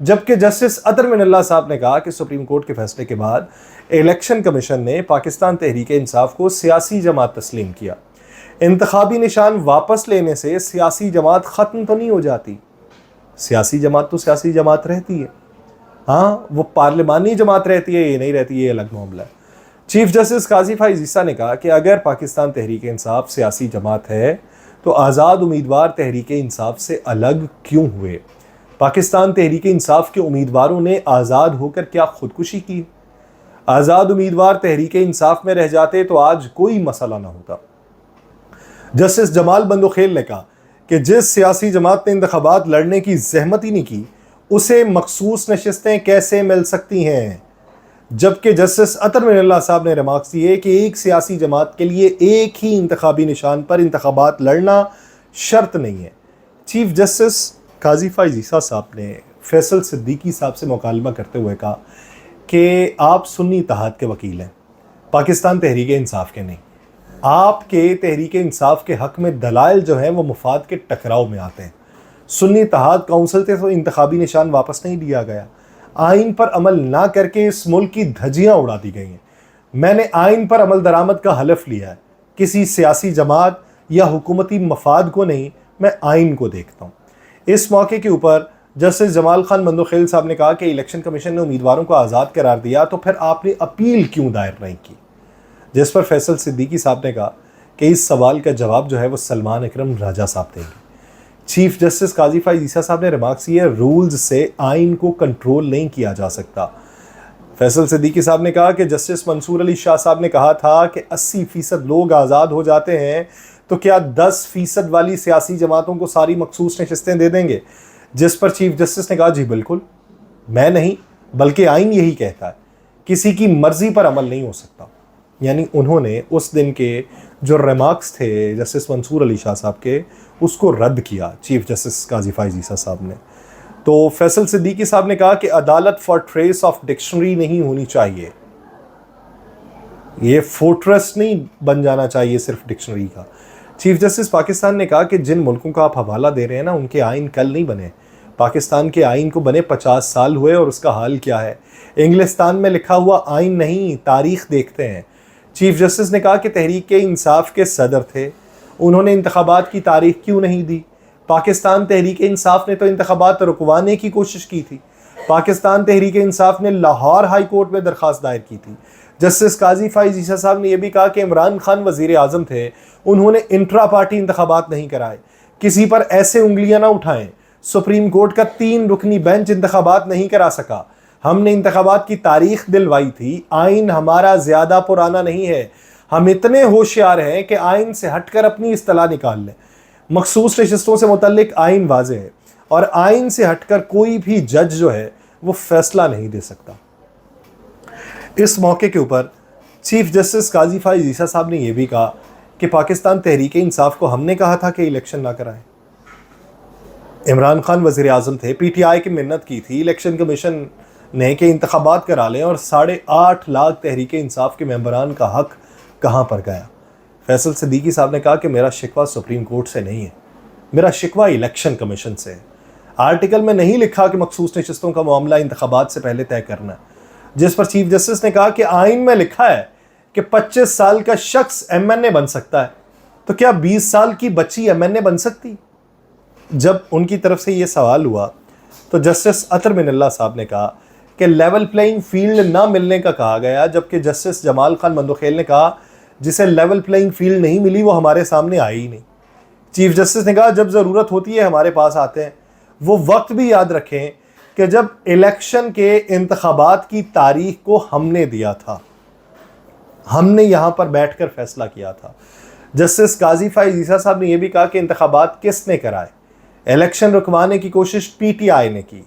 جبکہ جسٹس اطہر من اللہ صاحب نے کہا کہ سپریم کورٹ کے فیصلے کے بعد الیکشن کمیشن نے پاکستان تحریک انصاف کو سیاسی جماعت تسلیم کیا۔ انتخابی نشان واپس لینے سے سیاسی جماعت ختم تو نہیں ہو جاتی، سیاسی جماعت تو سیاسی جماعت رہتی ہے، ہاں وہ پارلیمانی جماعت رہتی ہے، یہ نہیں رہتی، یہ الگ معاملہ ہے۔ چیف جسٹس قاضی فائز عیسیٰ نے کہا کہ اگر پاکستان تحریک انصاف سیاسی جماعت ہے تو آزاد امیدوار تحریک انصاف سے الگ کیوں ہوئے؟ پاکستان تحریک انصاف کے امیدواروں نے آزاد ہو کر کیا خودکشی کی؟ آزاد امیدوار تحریک انصاف میں رہ جاتے تو آج کوئی مسئلہ نہ ہوتا۔ جسٹس جمال بندوخیل نے کہا کہ جس سیاسی جماعت نے انتخابات لڑنے کی زحمت ہی نہیں کی اسے مخصوص نشستیں کیسے مل سکتی ہیں؟ جبکہ جسٹس اطہر من اللہ صاحب نے ریمارکس دیے کہ ایک سیاسی جماعت کے لیے ایک ہی انتخابی نشان پر انتخابات لڑنا شرط نہیں ہے۔ چیف جسٹس قاضی فائز عیسیٰ صاحب نے فیصل صدیقی صاحب سے مکالمہ کرتے ہوئے کہا کہ آپ سنی اتحاد کے وکیل ہیں، پاکستان تحریک انصاف کے نہیں۔ آپ کے تحریک انصاف کے حق میں دلائل جو ہیں وہ مفاد کے ٹکراؤ میں آتے ہیں۔ سنی اتحاد کونسل سے تو انتخابی نشان واپس نہیں لیا گیا، آئین پر عمل نہ کر کے اس ملک کی دھجیاں اڑا دی گئی ہیں۔ میں نے آئین پر عمل درآمد کا حلف لیا ہے، کسی سیاسی جماعت یا حکومتی مفاد کو نہیں، میں آئین کو دیکھتا ہوں۔ اس موقع کے اوپر جسٹس جمال خان بندوخیل صاحب نے کہا کہ الیکشن کمیشن نے امیدواروں کو آزاد قرار دیا تو پھر آپ نے اپیل کیوں دائر نہیں کی؟ جس پر فیصل صدیقی صاحب نے کہا کہ اس سوال کا جواب جو ہے وہ سلمان اکرم راجہ صاحب دیں گے۔ چیف جسٹس قاضی فائز عیسیٰ صاحب نے ریمارکس کیے رولز سے آئین کو کنٹرول نہیں کیا جا سکتا۔ فیصل صدیقی صاحب نے کہا کہ جسٹس منصور علی شاہ صاحب نے کہا تھا کہ 80% لوگ آزاد ہو جاتے ہیں تو کیا 10% والی سیاسی جماعتوں کو ساری مخصوص نشستیں دے دیں گے؟ جس پر چیف جسٹس نے کہا جی بالکل، میں نہیں بلکہ آئین یہی کہتا ہے، کسی کی مرضی پر عمل نہیں ہو سکتا۔ یعنی انہوں نے اس دن کے جو ریمارکس تھے جسٹس منصور علی شاہ صاحب کے اس کو رد کیا چیف جسٹس قاضی فائز عیسیٰ صاحب نے۔ تو فیصل صدیقی صاحب نے کہا کہ عدالت فورٹریس آف ڈکشنری نہیں ہونی چاہیے، یہ فورٹریس نہیں بن جانا چاہیے صرف ڈکشنری کا۔ چیف جسٹس پاکستان نے کہا کہ جن ملکوں کا آپ حوالہ دے رہے ہیں نا ان کے آئین کل نہیں بنے، پاکستان کے آئین کو بنے 50 سال ہوئے اور اس کا حال کیا ہے؟ انگلستان میں لکھا ہوا آئین نہیں، تاریخ دیکھتے ہیں۔ چیف جسٹس نے کہا کہ تحریک انصاف کے صدر تھے، انہوں نے انتخابات کی تاریخ کیوں نہیں دی؟ پاکستان تحریک انصاف نے تو انتخابات رکوانے کی کوشش کی تھی، پاکستان تحریک انصاف نے لاہور ہائی کورٹ میں درخواست دائر کی تھی۔ جسٹس قاضی فائز عیسیٰ صاحب نے یہ بھی کہا کہ عمران خان وزیر اعظم تھے، انہوں نے انٹرا پارٹی انتخابات نہیں کرائے، کسی پر ایسے انگلیاں نہ اٹھائیں، سپریم کورٹ کا 3 رکنی بینچ انتخابات نہیں کرا سکا، ہم نے انتخابات کی تاریخ دلوائی تھی، آئین ہمارا زیادہ پرانا نہیں ہے، ہم اتنے ہوشیار ہیں کہ آئین سے ہٹ کر اپنی اصطلاح نکال لیں، مخصوص نشستوں سے متعلق آئین واضح ہے اور آئین سے ہٹ کر کوئی بھی جج جو ہے وہ فیصلہ نہیں دے سکتا۔ اس موقع کے اوپر چیف جسٹس قاضی فائز عیسیٰ صاحب نے یہ بھی کہا کہ پاکستان تحریک انصاف کو ہم نے کہا تھا کہ الیکشن نہ کرائیں، عمران خان وزیر اعظم تھے، پی ٹی آئی کی منت کی تھی الیکشن کمیشن نے کہ انتخابات کرا لیں، اور 8.5 لاکھ تحریک انصاف کے ممبران کا حق کہاں پر گیا؟ فیصل صدیقی صاحب نے کہا کہ میرا شکوہ سپریم کورٹ سے نہیں ہے، میرا شکوہ الیکشن کمیشن سے ہے۔ آرٹیکل میں نہیں لکھا کہ مخصوص نشستوں کا معاملہ انتخابات سے پہلے طے کرنا ہے۔ جس پر چیف جسٹس نے کہا کہ آئین میں لکھا ہے کہ 25 سال کا شخص ایم این اے بن سکتا ہے، تو کیا 20 سال کی بچی ایم این اے بن سکتی؟ جب ان کی طرف سے یہ سوال ہوا تو جسٹس اطہر من اللہ صاحب نے کہا کہ لیول پلینگ فیلڈ نہ ملنے کا کہا گیا، جبکہ جسٹس جمال خان بندوخیل نے کہا جسے لیول پلینگ فیلڈ نہیں ملی وہ ہمارے سامنے آئی ہی نہیں۔ چیف جسٹس نے کہا جب ضرورت ہوتی ہے ہمارے پاس آتے ہیں، وہ وقت بھی یاد رکھیں کہ جب الیکشن کے انتخابات کی تاریخ کو ہم نے دیا تھا، ہم نے یہاں پر بیٹھ کر فیصلہ کیا تھا۔ جسٹس قاضی فائز عیسیٰ صاحب نے یہ بھی کہا کہ انتخابات کس نے کرائے؟ الیکشن رکوانے کی کوشش پی ٹی آئی نے کی،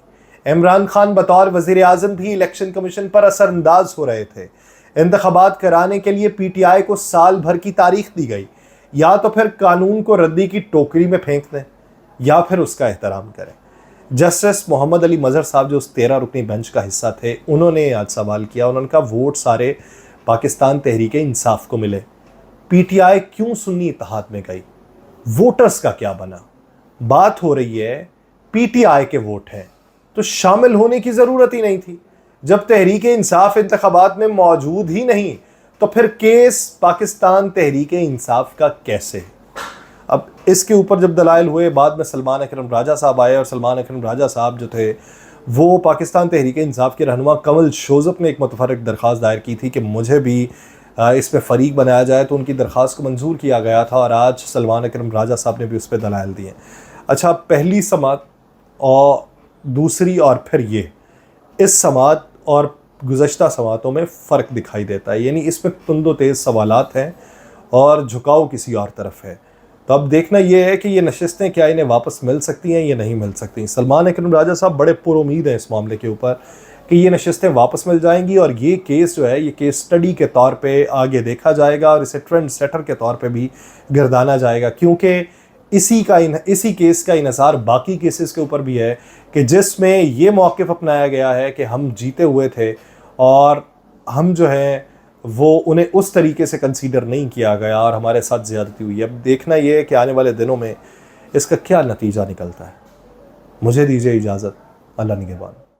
عمران خان بطور وزیر اعظم بھی الیکشن کمیشن پر اثر انداز ہو رہے تھے، انتخابات کرانے کے لیے پی ٹی آئی کو سال بھر کی تاریخ دی گئی، یا تو پھر قانون کو ردی کی ٹوکری میں پھینک دیں یا پھر اس کا احترام کریں۔ جسٹس محمد علی مظہر صاحب جو اس 13 رکنی بینچ کا حصہ تھے، انہوں نے آج سوال کیا، انہوں نے کہا ووٹ سارے پاکستان تحریک انصاف کو ملے، پی ٹی آئی کیوں سنی اتحاد میں گئی؟ ووٹرز کا کیا بنا؟ بات ہو رہی ہے پی ٹی آئی کے ووٹ ہیں، تو شامل ہونے کی ضرورت ہی نہیں تھی. جب تحریک انصاف انتخابات میں موجود ہی نہیں تو پھر کیس پاکستان تحریک انصاف کا کیسے؟ اب اس کے اوپر جب دلائل ہوئے، بعد میں سلمان اکرم راجہ صاحب آئے، اور سلمان اکرم راجہ صاحب جو تھے وہ پاکستان تحریک انصاف کے رہنما کمل شوزف نے ایک متفرق درخواست دائر کی تھی کہ مجھے بھی اس میں فریق بنایا جائے، تو ان کی درخواست کو منظور کیا گیا تھا، اور آج سلمان اکرم راجہ صاحب نے بھی اس پہ دلائل دیے. اچھا، پہلی سماعت اور دوسری اور پھر یہ، اس سماعت اور گزشتہ سماعتوں میں فرق دکھائی دیتا ہے، یعنی اس میں تند و تیز سوالات ہیں اور جھکاؤ کسی اور طرف ہے. تو اب دیکھنا یہ ہے کہ یہ نشستیں کیا انہیں واپس مل سکتی ہیں یا نہیں مل سکتی. سلمان اکرم راجہ صاحب بڑے پر امید ہیں اس معاملے کے اوپر کہ یہ نشستیں واپس مل جائیں گی، اور یہ کیس جو ہے یہ کیس سٹڈی کے طور پہ آگے دیکھا جائے گا، اور اسے ٹرینڈ سیٹر کے طور پہ بھی گردانا جائے گا، کیونکہ اسی کیس کا انحصار باقی کیسز کے اوپر بھی ہے کہ جس میں یہ موقف اپنایا گیا ہے کہ ہم جیتے ہوئے تھے اور ہم جو ہیں وہ انہیں اس طریقے سے کنسیڈر نہیں کیا گیا اور ہمارے ساتھ زیادتی ہوئی. اب دیکھنا یہ ہے کہ آنے والے دنوں میں اس کا کیا نتیجہ نکلتا ہے. مجھے دیجیے اجازت. اللہ نگہبان.